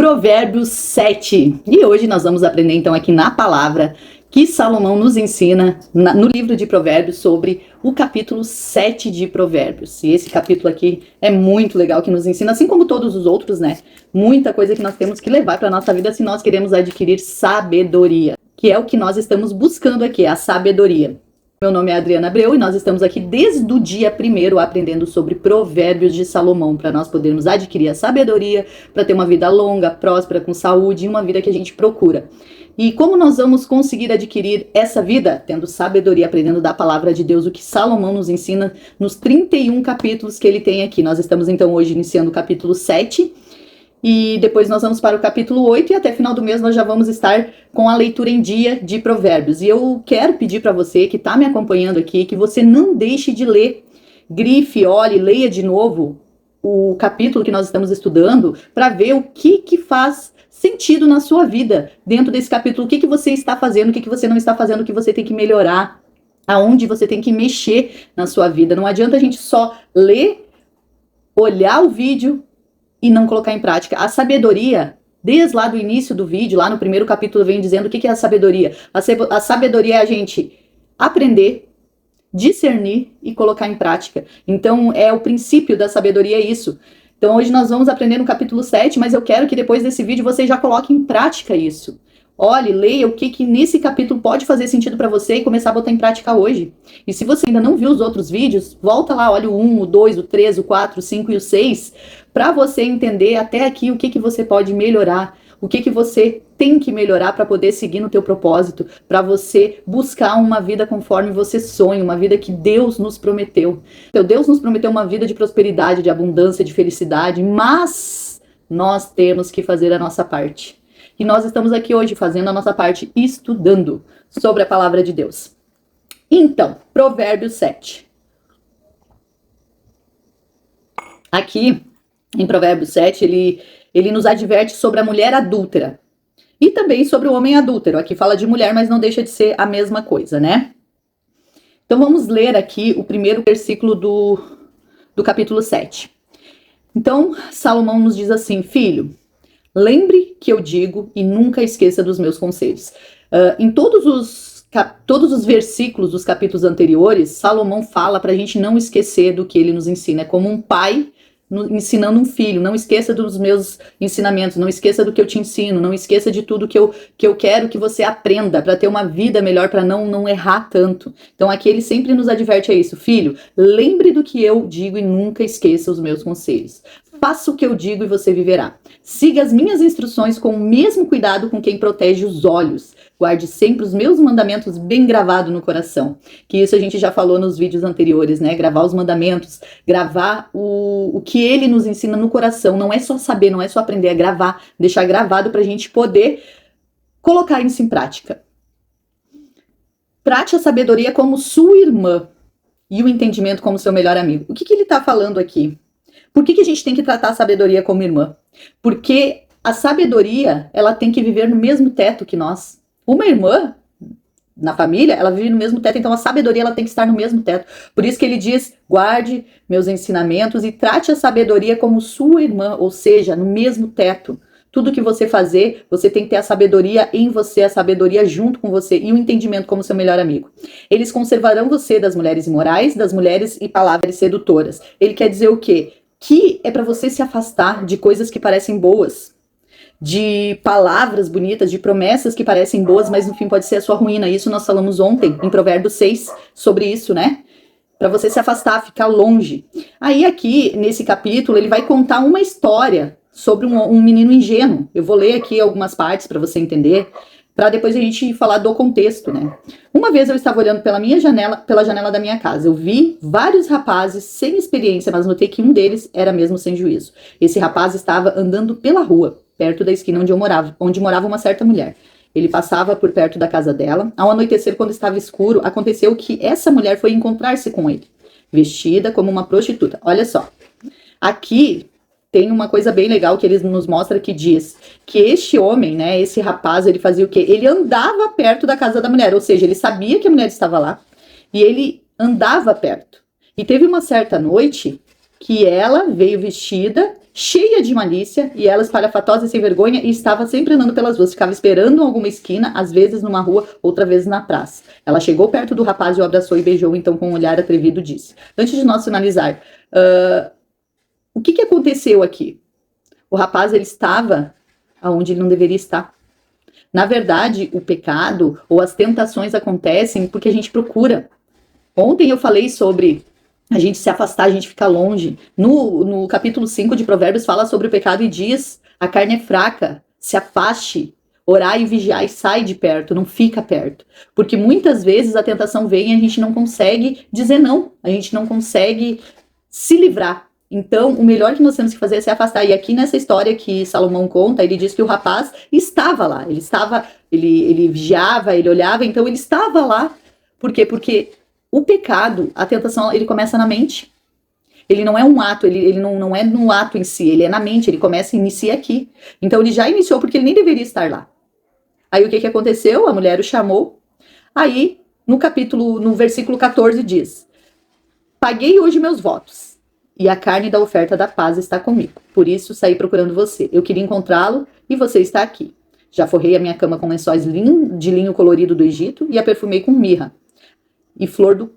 Provérbios 7. E hoje nós vamos aprender então aqui na palavra que Salomão nos ensina no livro de Provérbios sobre o capítulo 7 de Provérbios. E esse capítulo aqui é muito legal, que nos ensina, assim como todos os outros, né? Muita coisa que nós temos que levar para a nossa vida se nós queremos adquirir sabedoria, que é o que nós estamos buscando aqui, a sabedoria. Meu nome é Adriana Abreu e nós estamos aqui desde o dia 1º aprendendo sobre Provérbios de Salomão, para nós podermos adquirir a sabedoria, para ter uma vida longa, próspera, com saúde e uma vida que a gente procura. E como nós vamos conseguir adquirir essa vida? Tendo sabedoria, aprendendo da palavra de Deus, o que Salomão nos ensina nos 31 capítulos que ele tem aqui. Nós estamos então hoje iniciando o capítulo 7. E depois nós vamos para o capítulo 8 e até final do mês nós já vamos estar com a leitura em dia de Provérbios. E eu quero pedir para você que está me acompanhando aqui, que você não deixe de ler, grife, olhe, leia de novo o capítulo que nós estamos estudando para ver o que faz sentido na sua vida dentro desse capítulo, o que você está fazendo, o que você não está fazendo, o que você tem que melhorar, aonde você tem que mexer na sua vida. Não adianta a gente só ler, olhar o vídeo e não colocar em prática. A sabedoria, desde lá do início do vídeo, lá no primeiro capítulo, vem dizendo o que é a sabedoria. A sabedoria é a gente aprender, discernir e colocar em prática. Então, é o princípio da sabedoria, é isso. Então, hoje nós vamos aprender no capítulo 7, mas eu quero que depois desse vídeo você já coloque em prática isso. Olhe, leia o que nesse capítulo pode fazer sentido para você e começar a botar em prática hoje. E se você ainda não viu os outros vídeos, volta lá, olha o 1, o 2, o 3, o 4, o 5 e o 6, para você entender até aqui o que você pode melhorar, o que você tem que melhorar para poder seguir no teu propósito, para você buscar uma vida conforme você sonha, uma vida que Deus nos prometeu. Então, Deus nos prometeu uma vida de prosperidade, de abundância, de felicidade, mas nós temos que fazer a nossa parte. E nós estamos aqui hoje fazendo a nossa parte, estudando sobre a palavra de Deus. Então, Provérbios 7. Aqui, em Provérbios 7, ele nos adverte sobre a mulher adúltera. E também sobre o homem adúltero. Aqui fala de mulher, mas não deixa de ser a mesma coisa, né? Então, vamos ler aqui o primeiro versículo do capítulo 7. Então, Salomão nos diz assim: filho, lembre que eu digo e nunca esqueça dos meus conselhos. Em todos os versículos dos capítulos anteriores, Salomão fala para a gente não esquecer do que ele nos ensina. É como um pai ensinando um filho: não esqueça dos meus ensinamentos, não esqueça do que eu te ensino, não esqueça de tudo que eu quero que você aprenda para ter uma vida melhor, para não errar tanto. Então aqui ele sempre nos adverte a isso: filho, lembre do que eu digo e nunca esqueça os meus conselhos. Faça o que eu digo e você viverá. Siga as minhas instruções com o mesmo cuidado com quem protege os olhos. Guarde sempre os meus mandamentos bem gravados no coração. Que isso a gente já falou nos vídeos anteriores, né? Gravar os mandamentos, gravar o que ele nos ensina no coração. Não é só saber, não é só aprender, é gravar, deixar gravado para a gente poder colocar isso em prática. Trate a sabedoria como sua irmã e o entendimento como seu melhor amigo. O que ele está falando aqui? Por que a gente tem que tratar a sabedoria como irmã? Porque a sabedoria, ela tem que viver no mesmo teto que nós. Uma irmã, na família, ela vive no mesmo teto, então a sabedoria ela tem que estar no mesmo teto. Por isso que ele diz: guarde meus ensinamentos e trate a sabedoria como sua irmã, ou seja, no mesmo teto. Tudo que você fazer, você tem que ter a sabedoria em você, a sabedoria junto com você e o entendimento como seu melhor amigo. Eles conservarão você das mulheres imorais, das mulheres e palavras sedutoras. Ele quer dizer o quê? Que é para você se afastar de coisas que parecem boas, de palavras bonitas, de promessas que parecem boas, mas no fim pode ser a sua ruína. Isso nós falamos ontem, em Provérbios 6, sobre isso, né? Para você se afastar, ficar longe. Aí aqui, nesse capítulo, ele vai contar uma história sobre um menino ingênuo. Eu vou ler aqui algumas partes para você entender, para depois a gente falar do contexto, né? Uma vez eu estava olhando pela janela da minha casa. Eu vi vários rapazes sem experiência, mas notei que um deles era mesmo sem juízo. Esse rapaz estava andando pela rua, perto da esquina onde morava uma certa mulher. Ele passava por perto da casa dela. Ao anoitecer, quando estava escuro, aconteceu que essa mulher foi encontrar-se com ele, vestida como uma prostituta. Olha só, aqui tem uma coisa bem legal que eles nos mostram, que diz que este homem, né, esse rapaz, ele fazia o quê? Ele andava perto da casa da mulher, ou seja, ele sabia que a mulher estava lá e ele andava perto. E teve uma certa noite que ela veio vestida, cheia de malícia, e ela espalhafatosa e sem vergonha, e estava sempre andando pelas ruas, ficava esperando em alguma esquina, às vezes numa rua, outra vez na praça. Ela chegou perto do rapaz e o abraçou e beijou, então com um olhar atrevido disse. Antes de nós finalizar, o que aconteceu aqui? O rapaz, ele estava onde ele não deveria estar. Na verdade, o pecado ou as tentações acontecem porque a gente procura. Ontem eu falei sobre a gente se afastar, a gente ficar longe. No capítulo 5 de Provérbios fala sobre o pecado e diz, a carne é fraca, se afaste, orai e vigiai, sai de perto, não fica perto. Porque muitas vezes a tentação vem e a gente não consegue dizer não, a gente não consegue se livrar. Então, o melhor que nós temos que fazer é se afastar. E aqui nessa história que Salomão conta, ele diz que o rapaz estava lá, ele vigiava, ele olhava, então ele estava lá. Por quê? Porque o pecado, a tentação, ele começa na mente. Ele não é um ato, ele não é no ato em si, ele é na mente, ele começa e inicia aqui. Então ele já iniciou porque ele nem deveria estar lá. Aí o que aconteceu? A mulher o chamou. Aí, no versículo 14 diz, paguei hoje meus votos, e a carne da oferta da paz está comigo. Por isso saí procurando você. Eu queria encontrá-lo e você está aqui. Já forrei a minha cama com lençóis de linho colorido do Egito e a perfumei com mirra e flor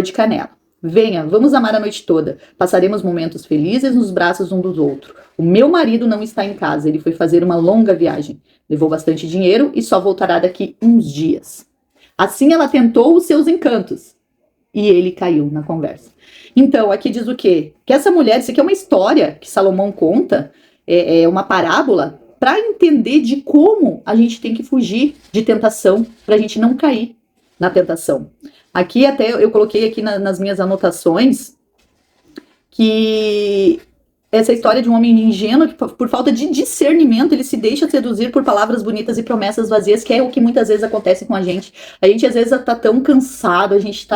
de canela. Venha, vamos amar a noite toda. Passaremos momentos felizes nos braços um dos outros. O meu marido não está em casa, ele foi fazer uma longa viagem. Levou bastante dinheiro e só voltará daqui uns dias. Assim ela tentou os seus encantos. E ele caiu na conversa. Então, aqui diz o quê? Que essa mulher, isso aqui é uma história que Salomão conta, é uma parábola, para entender de como a gente tem que fugir de tentação, para a gente não cair na tentação. Aqui até eu coloquei aqui nas minhas anotações que essa história de um homem ingênuo que por falta de discernimento ele se deixa seduzir por palavras bonitas e promessas vazias, que é o que muitas vezes acontece com a gente. A gente às vezes tá tão cansado, a gente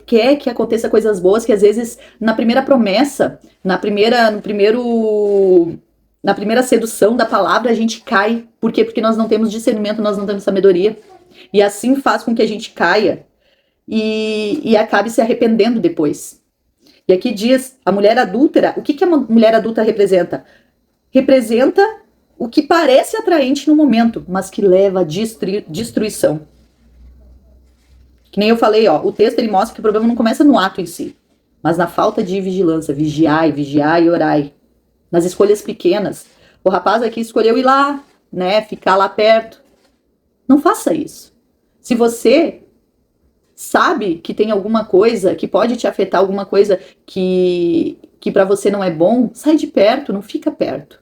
quer que aconteça coisas boas, que às vezes na primeira promessa, na primeira sedução da palavra a gente cai. Por quê? Porque nós não temos discernimento, nós não temos sabedoria. E assim faz com que a gente caia e acabe se arrependendo depois. E aqui diz, a mulher adúltera, o que a mulher adulta representa? Representa o que parece atraente no momento, mas que leva à destruição. Que nem eu falei, ó, o texto ele mostra que o problema não começa no ato em si, mas na falta de vigilância, vigiai e orai. Nas escolhas pequenas. O rapaz aqui escolheu ir lá, né, ficar lá perto. Não faça isso. Se você sabe que tem alguma coisa que pode te afetar, alguma coisa que para você não é bom, sai de perto, não fica perto.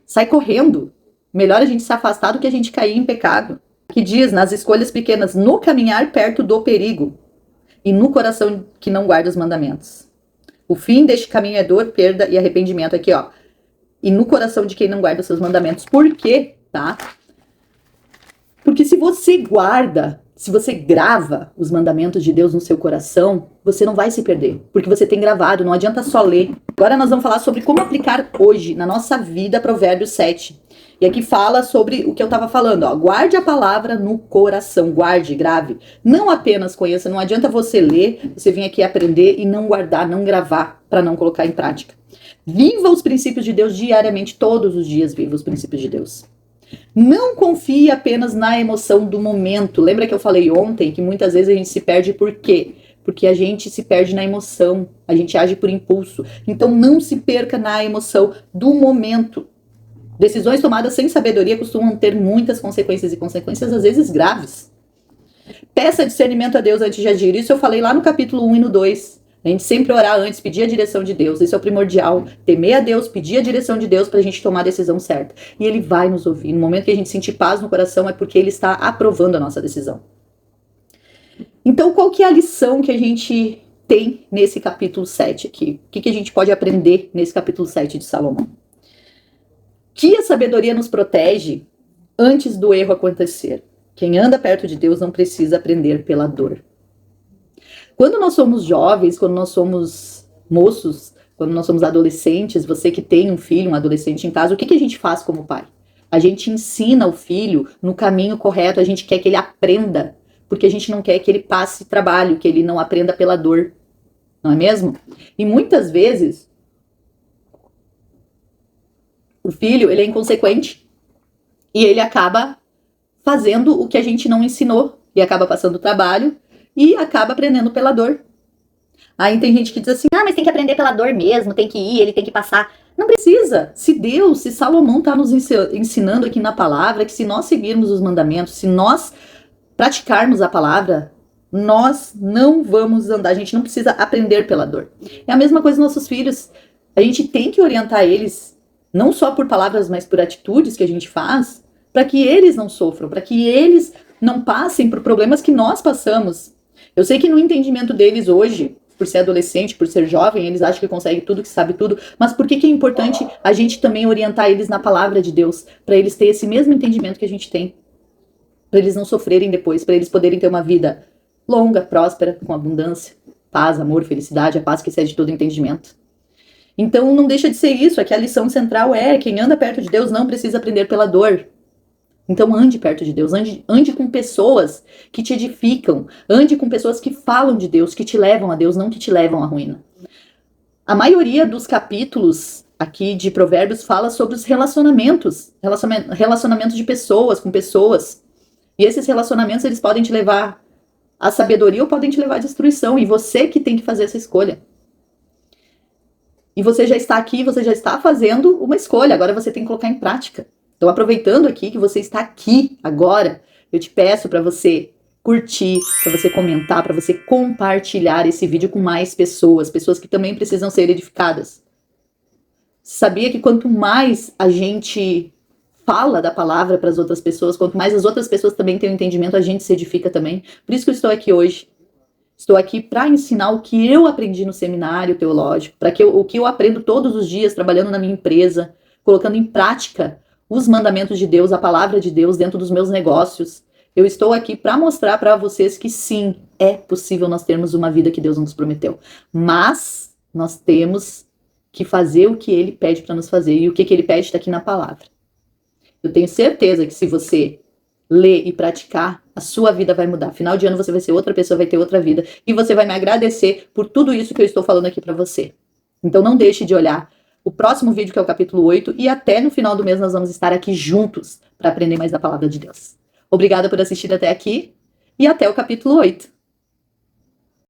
Sai correndo. Melhor a gente se afastar do que a gente cair em pecado. Que diz, nas escolhas pequenas, no caminhar perto do perigo e no coração que não guarda os mandamentos. O fim deste caminho é dor, perda e arrependimento. Aqui, ó. E no coração de quem não guarda os seus mandamentos. Por quê? Tá? Porque se você grava os mandamentos de Deus no seu coração, você não vai se perder, porque você tem gravado, não adianta só ler. Agora nós vamos falar sobre como aplicar hoje, na nossa vida, Provérbios 7. E aqui fala sobre o que eu estava falando, ó, guarde a palavra no coração, guarde, grave. Não apenas conheça, não adianta você ler, você vir aqui aprender e não guardar, não gravar, para não colocar em prática. Viva os princípios de Deus diariamente, todos os dias viva os princípios de Deus. Não confie apenas na emoção do momento. Lembra que eu falei ontem que muitas vezes a gente se perde por quê? Porque a gente se perde na emoção, a gente age por impulso. Então não se perca na emoção do momento. Decisões tomadas sem sabedoria costumam ter muitas consequências e consequências às vezes graves. Peça discernimento a Deus antes de agir. Isso eu falei lá no capítulo 1 e no 2. A gente sempre orar antes, pedir a direção de Deus. Isso é o primordial. Temer a Deus, pedir a direção de Deus pra gente tomar a decisão certa. E Ele vai nos ouvir. No momento que a gente sentir paz no coração, é porque Ele está aprovando a nossa decisão. Então, qual que é a lição que a gente tem nesse capítulo 7 aqui? O que a gente pode aprender nesse capítulo 7 de Salomão? Que a sabedoria nos protege antes do erro acontecer. Quem anda perto de Deus não precisa aprender pela dor. Quando nós somos jovens, quando nós somos moços, quando nós somos adolescentes, você que tem um filho, um adolescente em casa, o que a gente faz como pai? A gente ensina o filho no caminho correto, a gente quer que ele aprenda, porque a gente não quer que ele passe trabalho, que ele não aprenda pela dor. não é mesmo? E muitas vezes o filho, ele é inconsequente e ele acaba fazendo o que a gente não ensinou e acaba passando trabalho e acaba aprendendo pela dor. Aí tem gente que diz assim, mas tem que aprender pela dor mesmo, tem que ir, ele tem que passar. Não precisa. Se Salomão está nos ensinando aqui na palavra, que se nós seguirmos os mandamentos, se nós praticarmos a palavra, nós não vamos andar, a gente não precisa aprender pela dor. É a mesma coisa com nossos filhos. A gente tem que orientar eles, não só por palavras, mas por atitudes que a gente faz, para que eles não sofram, para que eles não passem por problemas que nós passamos. Eu sei que no entendimento deles hoje, por ser adolescente, por ser jovem, eles acham que conseguem tudo, que sabe tudo, mas por que é importante a gente também orientar eles na palavra de Deus, para eles terem esse mesmo entendimento que a gente tem, para eles não sofrerem depois, para eles poderem ter uma vida longa, próspera, com abundância, paz, amor, felicidade, a paz que excede todo entendimento. Então não deixa de ser isso, é que a lição central é, quem anda perto de Deus não precisa aprender pela dor. Então ande perto de Deus, ande com pessoas que te edificam, ande com pessoas que falam de Deus, que te levam a Deus, não que te levam à ruína. A maioria dos capítulos aqui de Provérbios fala sobre os relacionamentos de pessoas com pessoas. E esses relacionamentos, eles podem te levar à sabedoria ou podem te levar à destruição, e você que tem que fazer essa escolha. E você já está aqui, você já está fazendo uma escolha, agora você tem que colocar em prática. Então, aproveitando aqui que você está aqui agora, eu te peço para você curtir, para você comentar, para você compartilhar esse vídeo com mais pessoas, pessoas que também precisam ser edificadas. Sabia que quanto mais a gente fala da palavra para as outras pessoas, quanto mais as outras pessoas também têm um entendimento, a gente se edifica também. Por isso que eu estou aqui hoje. Estou aqui para ensinar o que eu aprendi no seminário teológico, o que eu aprendo todos os dias trabalhando na minha empresa, colocando em prática os mandamentos de Deus, a palavra de Deus dentro dos meus negócios. Eu estou aqui para mostrar para vocês que sim, é possível nós termos uma vida que Deus nos prometeu. Mas nós temos que fazer o que Ele pede para nos fazer. E o que Ele pede está aqui na palavra. Eu tenho certeza que se você ler e praticar, a sua vida vai mudar. Final de ano você vai ser outra pessoa, vai ter outra vida. E você vai me agradecer por tudo isso que eu estou falando aqui para você. Então não deixe de olhar o próximo vídeo, que é o capítulo 8, e até no final do mês nós vamos estar aqui juntos para aprender mais da palavra de Deus. Obrigada por assistir até aqui e até o capítulo 8.